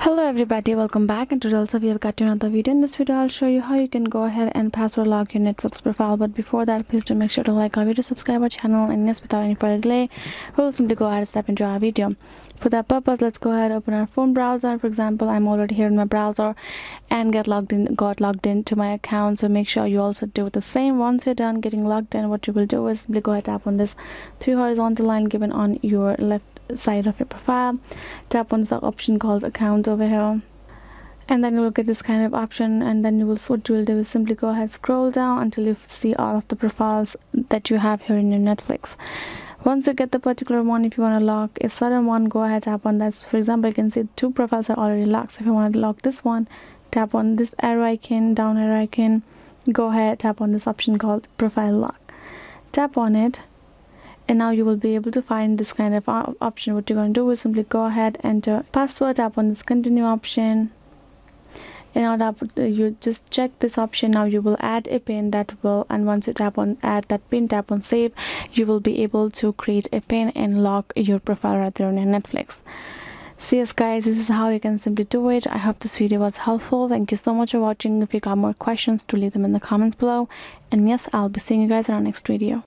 Hello everybody, welcome back, and today also we have got another video. In this video I'll show you how you can go ahead and password lock your Netflix profile. But before that, please do make sure to like our video, subscribe our channel, and yes, without any further delay we will simply go ahead and step into our video. For that purpose, let's go ahead and open our phone browser. For example, I'm already here in my browser and got logged in to my account, so make sure you also do the same. Once you're done getting logged in, what you will do is simply go ahead and tap on this three horizontal line given on your left side of your profile. Tap on this option called account over here, and then you will get this kind of option, and then what you will do is simply go ahead, scroll down until you see all of the profiles that you have here in your Netflix. Once you get the particular one, if you want to lock a certain one, go ahead, tap on that. For example, you can see two profiles are already locked. So if you want to lock this one, tap on this arrow icon, down arrow icon, go ahead, tap on this option called profile lock, tap on it, and now you will be able to find this kind of option. What you're going to do is simply go ahead, enter password, tap on this continue option, and now you just check this option. Now you will add a pin and once you tap on add that pin, tap on save, you will be able to create a pin and lock your profile right there on your Netflix. So yes guys, this is how you can simply do it. I hope this video was helpful. Thank you so much for watching. If you got more questions, to leave them in the comments below, and yes, I'll be seeing you guys in our next video.